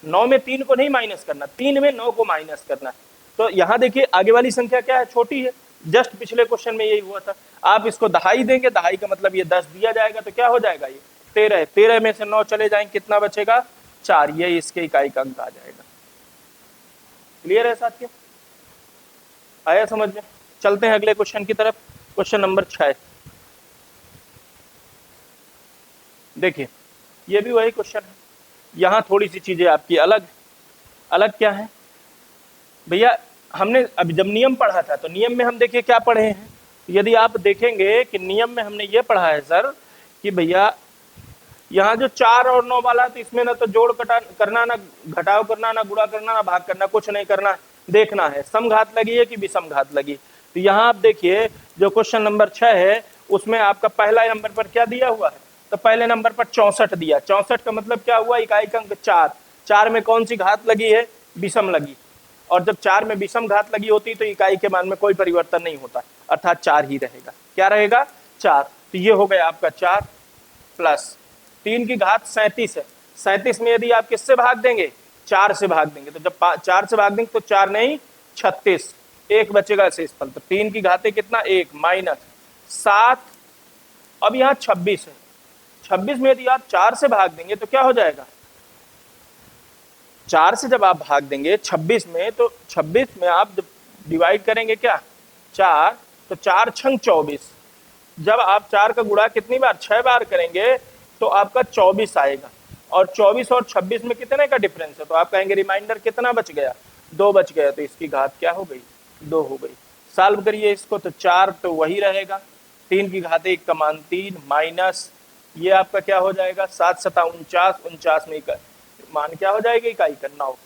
9 में 3 को नहीं माइनस करना, 3 में 9 को माइनस करना है। तो यहां देखिए आगे वाली संख्या क्या है, छोटी है। जस्ट पिछले क्वेश्चन में यही हुआ था। आप इसको दहाई देंगे, दहाई का मतलब ये 10 दिया जाएगा, तो क्या हो जाएगा, ये 13। 13 में से 9 चले जाएंगे, कितना बचेगा, 4। ये इसके इकाई का अंक आ जाएगा। क्लियर है साथियों, आया समझ में? चलते हैं अगले क्वेश्चन की तरफ। Question number 6। देखिए ये भी वही क्वेश्चन है, यहाँ थोड़ी सी चीजें आपकी अलग। अलग क्या है भैया, हमने अभी जब नियम पढ़ा था तो नियम में हम देखिए क्या पढ़े हैं। यदि आप देखेंगे कि नियम में हमने ये पढ़ा है सर कि भैया यहाँ जो 4 और 9 वाला, तो इसमें ना तो जोड़ करना, ना घटाव करना, ना गुणा करना, ना भाग करना, कुछ नहीं करना, देखना है समघात लगी है कि विषम घात लगी। तो यहाँ आप देखिए जो क्वेश्चन नंबर 6 है उसमें आपका पहला नंबर पर क्या दिया हुआ है, तो पहले नंबर पर 64 दिया। 64 का मतलब क्या हुआ, इकाई का अंक 4। 4 में कौन सी घात लगी है, विषम लगी। और जब 4 में विषम घात लगी होती तो इकाई के मान में कोई परिवर्तन नहीं होता, अर्थात 4 ही रहेगा। क्या रहेगा, 4। तो ये हो गया आपका 4 प्लस 3 की घात 37 है। 37 में यदि आप किससे भाग देंगे, 4 से भाग देंगे, तो जब 4 से भाग देंगे तो 4 नहीं 36, एक बचेगा शेषफल। तो 3 की घाते कितना, 1 माइनस 7। अब यहाँ 26 है, 26 में यदि आप 4 से भाग देंगे तो क्या हो जाएगा, 4 से जब आप भाग देंगे 26 में, तो 26 में आप डिवाइड करेंगे क्या, 4, तो 4 छंग 24। जब आप 4 का गुणा कितनी बार, 6 बार करेंगे तो आपका 24 आएगा। और 24 और 26 में कितने का डिफरेंस है, तो आप कहेंगे रिमाइंडर कितना बच गया, 2 बच गया। तो इसकी घात क्या हो गई, 2 हो गई। सॉल्व करिए इसको, तो 4 तो वही रहेगा, 3 की घात 1 का मान 3 माइनस ये आपका क्या हो जाएगा, 7 सता 49, 49 में मान क्या हो जाएगा, इकाई का 9।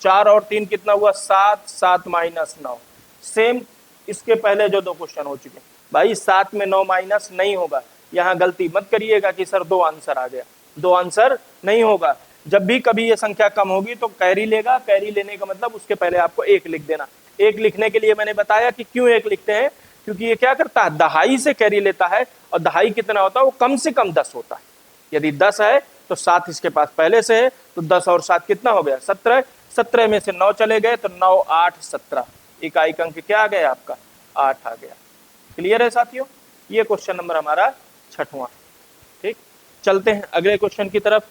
4 और 3 कितना हुआ, 7, 7 माइनस 9। सेम इसके पहले जो 2 क्वेश्चन हो चुके भाई, 7 में 9 माइनस नहीं होगा। यहाँ गलती मत करिएगा कि सर 2 आंसर आ गया, 2 आंसर नहीं होगा। जब भी कभी ये संख्या कम होगी तो कैरी लेगा, कैरी लेने का मतलब उसके पहले आपको 1 लिख देना। 1 लिखने के लिए मैंने बताया कि क्यों 1 लिखते हैं, क्योंकि ये क्या करता है, दहाई से कैरी लेता है, और दहाई कितना होता है, वो कम से कम 10 होता है। यदि 10 है तो 7 इसके पास पहले से है, तो 10 और 7 कितना हो गया, 17। 17 में से 9 चले गए तो 9, 8, 17, इकाई अंक क्या आ गया आपका, 8 आ गया। क्लियर है साथियों, ये क्वेश्चन नंबर हमारा 6वां। ठीक, चलते हैं अगले क्वेश्चन की तरफ,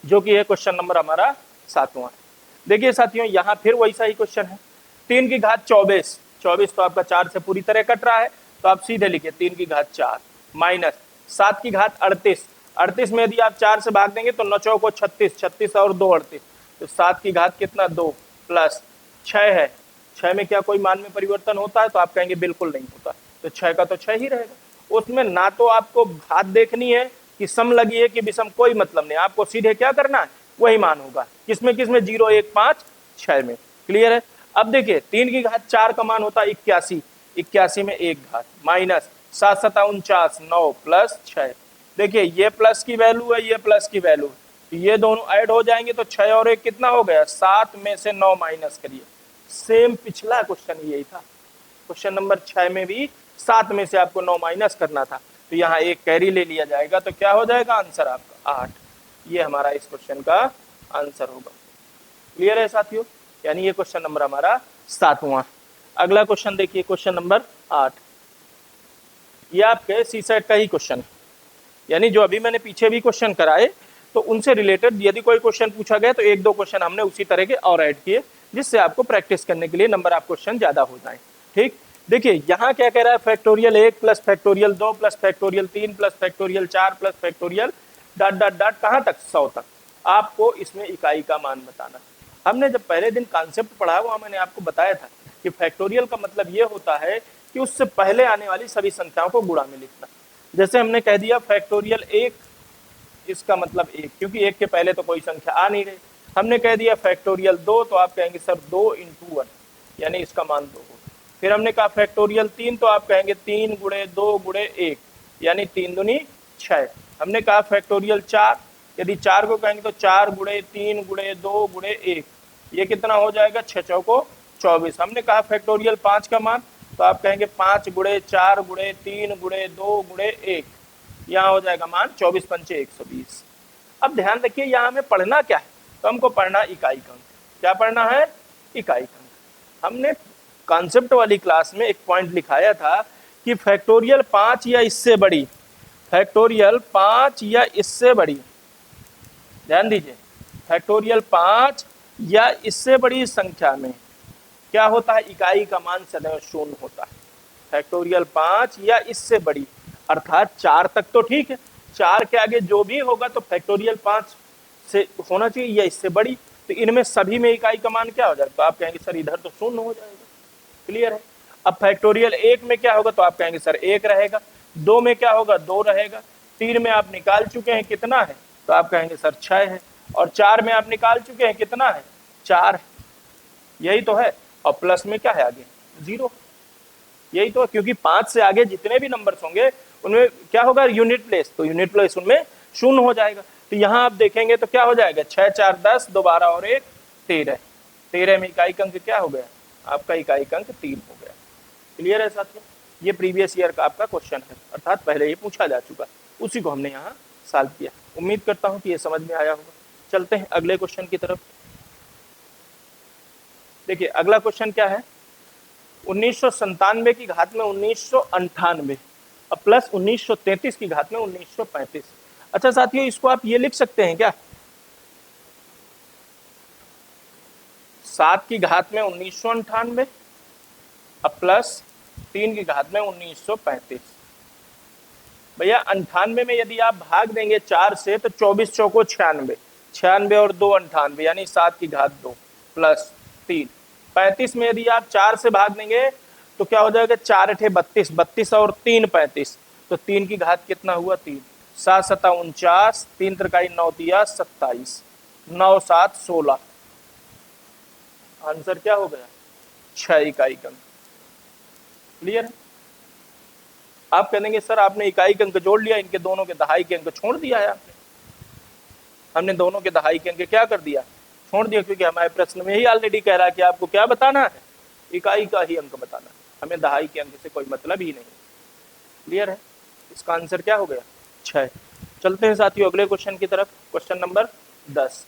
जो कि है क्वेश्चन नंबर हमारा 7वां। देखिए साथियों, यहाँ फिर वैसा ही क्वेश्चन है। 3 की घात 24, 24 तो आपका 4 से पूरी तरह कट रहा है, तो आप सीधे लिखिए 3 की घात 4 माइनस 7 की घात 38। 38 में यदि आप 4 से भाग देंगे तो 9 चौको 36, 36 और 2 38, तो 7 की घात कितना, 2 प्लस 6 है। 6 में क्या कोई मान में परिवर्तन होता है, तो आप कहेंगे बिल्कुल नहीं होता, तो 6 का तो 6 ही रहेगा। उसमें ना तो आपको घात देखनी है कि सम लगी है कि विषम, कोई मतलब नहीं, आपको सीधे क्या करना है, वही मान होगा। किसमें किसमें, 0, 1, 5, 6 में। क्लियर है। अब देखिए 3 की घात 4 का मान होता है 81, 81 में 1 घात माइनस 7 सता 49, 9 प्लस 6। देखिए ये प्लस की वैल्यू है, ये प्लस की वैल्यू है, तो ये दोनों ऐड हो जाएंगे, तो 6 और 1 कितना हो गया, 7 में से 9 माइनस करिए। सेम पिछला क्वेश्चन यही था, क्वेश्चन नंबर 6 में भी 7 में से आपको 9 माइनस करना था, तो यहाँ 1 कैरी ले लिया जाएगा, तो क्या हो जाएगा आंसर आपका 8। ये हमारा इस क्वेश्चन का आंसर होगा। क्लियर है साथियों, यानी ये क्वेश्चन नंबर हमारा 7वां। अगला क्वेश्चन देखिए, क्वेश्चन नंबर 8। ये आपके सी सेट का ही क्वेश्चन है, यानी जो अभी मैंने पीछे भी क्वेश्चन कराए तो उनसे रिलेटेड यदि कोई क्वेश्चन पूछा गया तो 1-2 क्वेश्चन हमने उसी तरह के और ऐड किए, जिससे आपको प्रैक्टिस करने के लिए नंबर ऑफ क्वेश्चन ज्यादा हो जाए। ठीक, देखिए यहाँ क्या कह रहा है, factorial 1 plus factorial 2 plus factorial 3 plus factorial 4 plus factorial dot dot dot कहाँ तक, 100 तक। आपको इसमें इकाई का मान बताना। हमने जब पहले दिन कॉन्सेप्ट पढ़ा वहां मैंने आपको बताया था कि फैक्टोरियल का मतलब ये होता है कि उससे पहले आने वाली सभी संख्याओं को गुणा में लिखना। जैसे हमने कह दिया फैक्टोरियल 1, इसका मतलब 1, क्योंकि 1 के पहले तो कोई संख्या आ नहीं रही। हमने कह दिया फैक्टोरियल 2, तो आप कहेंगे सर 2 × 1, यानी इसका मान 2 होगा। फिर हमने कहा फैक्टोरियल 3, तो आप कहेंगे 3 × 2 × 1, यानी 3 दूनी 6। हमने कहा फैक्टोरियल 4, यदि 4 को कहेंगे तो 4 गुणे 3 गुणे 2 गुणे 1, ये कितना हो जाएगा, 6 चौको 24। हमने कहा फैक्टोरियल 5 का मान, तो आप कहेंगे 5 गुणे 4 गुणे 3 गुणे 2 गुणे 1, यहाँ हो जाएगा मान 24 पंचे 120। अब ध्यान रखिए यहाँ हमें पढ़ना क्या है, तो हमको पढ़ना इकाई अंक। क्या पढ़ना है, इकाई अंक। हमने कॉन्सेप्ट वाली क्लास में एक पॉइंट लिखाया था कि फैक्टोरियल 5 या इससे बड़ी, फैक्टोरियल 5 या इससे बड़ी, ध्यान दीजिए, फैक्टोरियल 5 या इससे बड़ी संख्या में क्या होता है, इकाई का मान सदैव शून्य होता है। फैक्टोरियल 5 या इससे बड़ी, अर्थात 4 तक तो ठीक है, 4 के आगे जो भी होगा तो फैक्टोरियल 5 से होना चाहिए या इससे बड़ी, तो इनमें सभी में इकाई का मान क्या हो जाएगा, तो आप कहेंगे सर इधर तो शून्य हो जाएगा। क्लियर है। अब फैक्टोरियल 1 में क्या होगा, तो आप कहेंगे सर 1 रहेगा, 2 में क्या होगा, 2 रहेगा, 3 में आप निकाल चुके हैं कितना है, तो आप कहेंगे सर 6 है, और 4 में आप निकाल चुके हैं कितना है, 4 है, यही तो है। और प्लस में क्या है आगे, 0, यही तो है, क्योंकि 5 से आगे जितने भी नंबर्स होंगे उनमें क्या होगा, यूनिट प्लेस, तो यूनिट प्लेस उनमें शून्य हो जाएगा। तो यहाँ आप देखेंगे तो क्या हो जाएगा, 6 4 10, 2 12 और 1 13, 13 में इकाई अंक क्या हो गया, आपका इकाई अंक 3 हो गया। क्लियर है साथियों, ये प्रीवियस ईयर का आपका क्वेश्चन है, अर्थात पहले ये पूछा जा चुका, उसी को हमने यहाँ सॉल्व किया। उम्मीद करता हूँ कि ये समझ में आया होगा। चलते हैं अगले क्वेश्चन की तरफ। देखिए अगला क्वेश्चन क्या है, 1997 की घात में 1998 और प्लस 1933 की घात में 1935। अच्छा साथियों, इसको आप ये लिख सकते हैं क्या, 7 की घात में 1998 और प्लस 3 की घात में 1935। भैया 98 में यदि आप भाग देंगे 4 से तो 24 चौको 96, 96 और 2 98, यानी 7 की घात 2 प्लस 3। 35 में यदि आप 4 से भाग देंगे तो क्या हो जाएगा, 4 अठे 32, 32 और 3 35, तो 3 की घात कितना हुआ, 3, 7 सता 49, 3 त्रिकाई 9 तिया 27, 9 7 16, आंसर क्या हो गया, 6 इकाई अंक। क्लियर है। आप कहेंगे सर आपने इकाई अंक जोड़ लिया, इनके दोनों के दहाई के अंक छोड़ दिया है आपने। हमने दोनों के दहाई के अंक क्या कर दिया, छोड़ दिया, क्योंकि हमारे प्रश्न में ही ऑलरेडी कह रहा है कि आपको क्या बताना है, इकाई का ही अंक बताना है, हमें दहाई के अंक से कोई मतलब ही नहीं। क्लियर है, इसका आंसर क्या हो गया, 6। चलते हैं साथियों अगले क्वेश्चन की तरफ। क्वेश्चन नंबर 10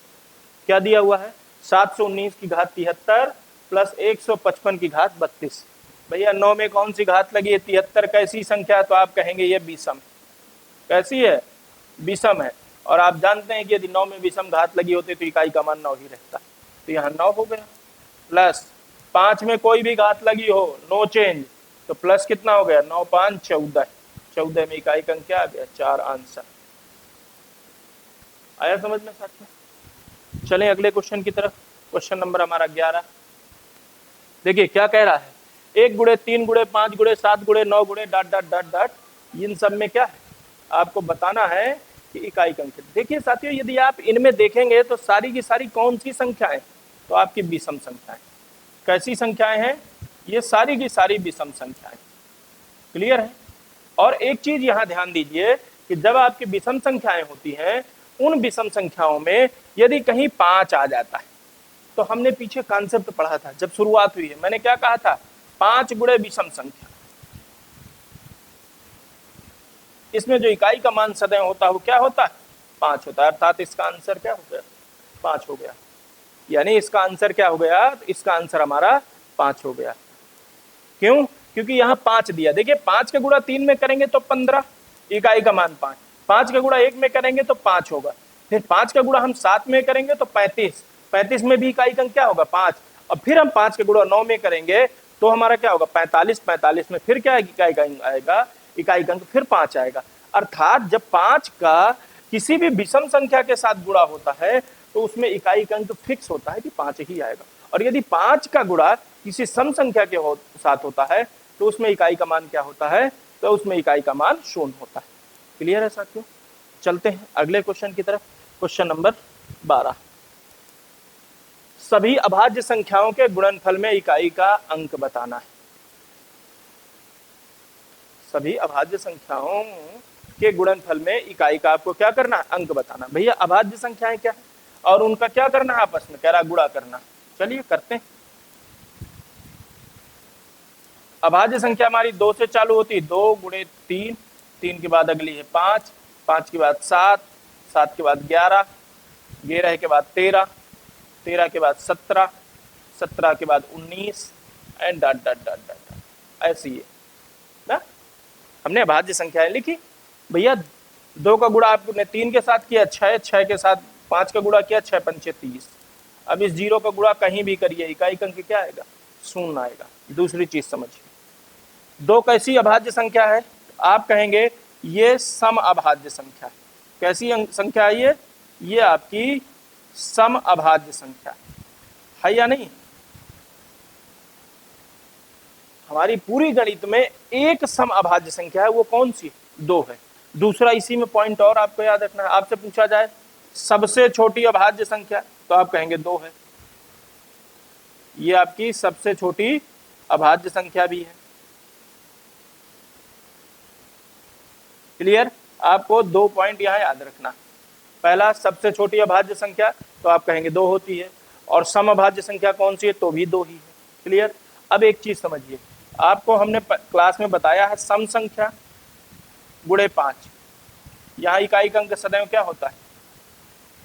क्या दिया हुआ है, 719 की घात 73 प्लस 155 की घात 32। भैया 9 में कौन सी घात लगी है, 73 कैसी संख्या है, तो आप कहेंगे ये विषम। कैसी है, विषम है, और आप जानते हैं कि यदि 9 में विषम घात लगी होती तो इकाई का मान 9 ही रहता, तो यहाँ 9 हो गया। प्लस 5 में कोई भी घात लगी हो, नो चेंज, तो प्लस कितना हो गया, 9 5 14, 14 में इकाई का क्या आ गया, 4। आंसर आया समझ में साथियों। चलें अगले क्वेश्चन की तरफ। क्वेश्चन नंबर हमारा 11। देखिए क्या कह रहा है, 1 गुणे 3 गुणे 5 गुणे 7 गुणे 9 गुणे डॉट डॉट डॉट डॉट, इन सब में क्या है आपको बताना है कि इकाई अंक। देखिए साथियों, यदि आप इनमें देखेंगे तो सारी की सारी कौन सी संख्याएं, तो आपकी विषम संख्याएं। कैसी संख्याएं हैं, ये सारी की सारी विषम संख्याएं। क्लियर है। और एक चीज यहां ध्यान दीजिए कि जब आपकी विषम संख्याएं होती हैं, उन विषम संख्याओं में यदि कहीं 5 आ जाता है, तो हमने पीछे कॉन्सेप्ट पढ़ा था जब शुरुआत हुई है, मैंने क्या कहा था, 5 गुणे विषम संख्या, इसमें जो इकाई का मान सदैव होता है वो क्या होता है, 5 होता है। अर्थात इसका आंसर क्या हो गया, 5 हो गया। यानी इसका आंसर क्या हो गया, तो इसका आंसर हमारा 5 हो गया। क्यों, क्योंकि यहाँ 5 दिया। देखिए 5 का गुणा 3 में करेंगे तो 15, इकाई का मान 5। 5 का गुणा 1 में करेंगे तो 5 होगा। फिर 5 का गुणा हम 7 में करेंगे तो 35, 35 में भी इकाई का क्या होगा, 5। और फिर हम 5 का गुणा 9 में करेंगे तो हमारा क्या होगा, 45, 45 में फिर क्या इकाई का आएगा, इकाई अंक फिर 5 आएगा। अर्थात जब 5 का किसी भी विषम संख्या के साथ गुणा होता है तो उसमें इकाई अंक फिक्स होता है कि 5 ही आएगा। और यदि 5 का गुणा किसी सम संख्या के साथ होता है तो उसमें इकाई का मान क्या होता है, तो उसमें इकाई का मान 0 होता है। क्लियर है साथियों। चलते हैं अगले क्वेश्चन की तरफ। क्वेश्चन नंबर 12, सभी अभाज्य संख्याओं के गुणनफल में इकाई का अंक बताना है। सभी अभाज्य संख्याओं के गुणनफल में इकाई का आपको क्या करना है, अंक बताना। भैया अभाज्य संख्याएं क्या है और उनका क्या करना है, आपस में कह रहा गुणा करना। चलिए करते हैं। अभाज्य संख्या हमारी 2 से चालू होती है, 2 गुणे 3, 3 के बाद अगली है 5, 5 के बाद 7, 7 के बाद 11, 11 के बाद 13, 13 के बाद 17, 17 के बाद 19 and dot dot dot dot, ऐसी है ना। हमने अभाज्य संख्याएं लिखी। भैया 2 का गुणा आपने 3 के साथ किया 6, 6 के साथ 5 का गुणा किया 6 पंचे 30। अब इस 0 का गुणा कहीं भी करिए, इकाई अंक क्या आएगा, शून्य आएगा। दूसरी चीज समझिए, 2 कैसी अभाज्य संख्या है, आप कहेंगे ये सम अभाज्य संख्या है। कैसी संख्या है ये आपकी सम अभाज्य संख्या है या नहीं। हमारी पूरी गणित में एक सम अभाज्य संख्या है, वो कौन सी, 2 है। दूसरा इसी में पॉइंट और आपको याद रखना है, आपसे पूछा जाए सबसे छोटी अभाज्य संख्या तो आप कहेंगे 2 है। ये आपकी सबसे छोटी अभाज्य संख्या भी है। क्लियर, आपको 2 पॉइंट यहां याद रखना। पहला, सबसे छोटी अभाज्य संख्या तो आप कहेंगे 2 होती है, और सम अभाज्य संख्या कौन सी है, तो भी 2 ही है। क्लियर। अब एक चीज समझिए, आपको हमने क्लास में बताया है सम संख्या गुणे 5, यहाँ इकाई का अंक सदैव क्या होता है,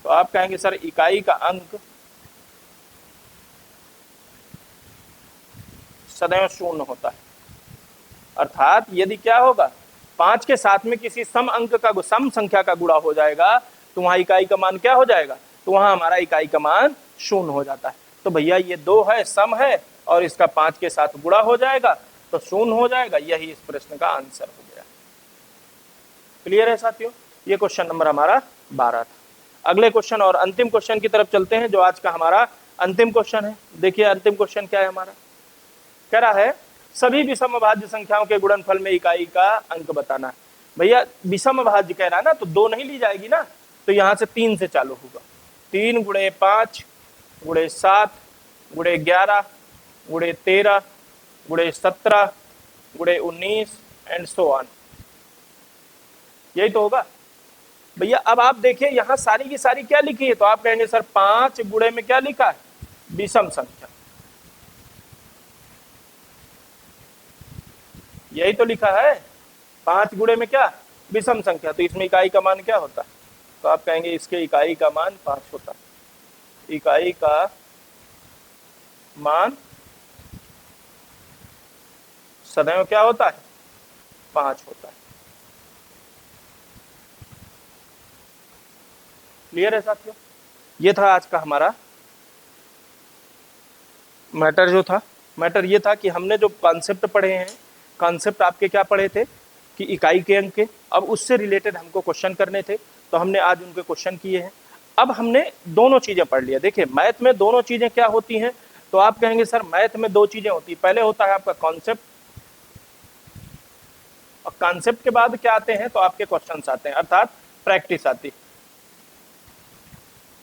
तो आप कहेंगे सर इकाई का अंक सदैव शून्य होता है। अर्थात यदि क्या होगा, 5 के साथ में किसी सम अंक का सम संख्या का गुणा हो जाएगा तो वहां इकाई का मान क्या हो जाएगा, तो वहां हमारा इकाई का मान शून्य हो जाता है। तो भैया ये 2 है, सम है, और इसका 5 के साथ गुणा हो जाएगा तो शून्य हो जाएगा। यही इस प्रश्न का आंसर हो गया। क्लियर है साथियों, ये क्वेश्चन नंबर हमारा 12 था। अगले क्वेश्चन और अंतिम क्वेश्चन की तरफ चलते हैं, जो आज का हमारा अंतिम क्वेश्चन है। देखिए अंतिम क्वेश्चन क्या है हमारा, कह रहा है सभी विषम अभाज्य संख्याओं के गुणनफल में इकाई का अंक बताना है। भैया विषम अभाज्य कह रहा है ना, तो 2 नहीं ली जाएगी ना, तो यहां से 3 से चालू होगा। 3 गुणे 5 गुणे 7 गुणे 11 गुणे 13 गुणे 17 गुणे 19 एंड सो ऑन, यही तो होगा। भैया अब आप देखिए यहाँ सारी की सारी क्या लिखी है, तो आप कहेंगे सर 5 गुणे में क्या लिखा है, विषम संख्या, यही तो लिखा है। 5 गुणे में क्या, विषम संख्या, तो इसमें इकाई का मान क्या होता है, तो आप कहेंगे इसके इकाई का मान 5 होता है। इकाई का मान सदैव क्या होता है, 5 होता है। क्लियर है साथियों, ये था आज का हमारा मैटर। जो था मैटर ये था कि हमने जो कॉन्सेप्ट पढ़े हैं, कॉन्सेप्ट आपके क्या पढ़े थे कि इकाई के अंक के, अब उससे रिलेटेड हमको क्वेश्चन करने थे, तो हमने आज उनके क्वेश्चन किए हैं। अब हमने दोनों चीजें पढ़ लिया। देखिए मैथ में दोनों चीजें क्या होती हैं, तो आप कहेंगे सर मैथ में 2 चीजें होती है, पहले होता है आपका कॉन्सेप्ट, और कॉन्सेप्ट के बाद क्या आते हैं, तो आपके क्वेश्चंस आते हैं, अर्थात प्रैक्टिस आती है।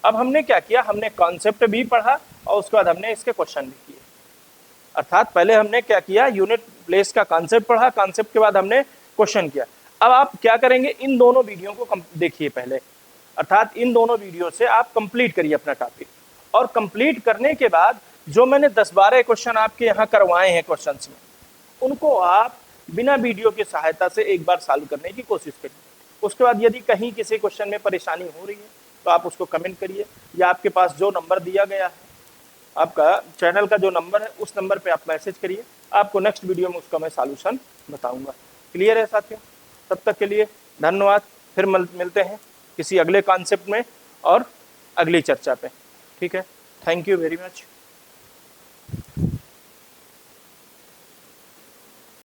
अब हमने क्या किया, हमने कॉन्सेप्ट भी पढ़ा और उसके बाद हमने इसके क्वेश्चन भी किए। अर्थात पहले हमने क्या किया, यूनिट प्लेस का कॉन्सेप्ट पढ़ा, कॉन्सेप्ट के बाद हमने क्वेश्चन किया। अब आप क्या करेंगे, इन दोनों वीडियो को देखिए पहले, अर्थात इन दोनों वीडियो से आप कंप्लीट करिए अपना टॉपिक, और कंप्लीट करने के बाद जो मैंने 10-12 क्वेश्चन आपके यहाँ करवाए हैं क्वेश्चंस में, उनको आप बिना वीडियो की सहायता से एक बार सॉल्व करने की कोशिश करिए। उसके बाद यदि कहीं किसी क्वेश्चन में परेशानी हो रही है तो आप उसको कमेंट करिए, या आपके पास जो नंबर दिया गया है, आपका चैनल का जो नंबर है, उस नंबर पे आप मैसेज करिए, आपको नेक्स्ट वीडियो में उसका मैं सॉल्यूशन बताऊंगा। क्लियर है साथियों, तब तक के लिए धन्यवाद। फिर मिलते हैं किसी अगले कॉन्सेप्ट में और अगली चर्चा पे। ठीक है, थैंक यू वेरी मच।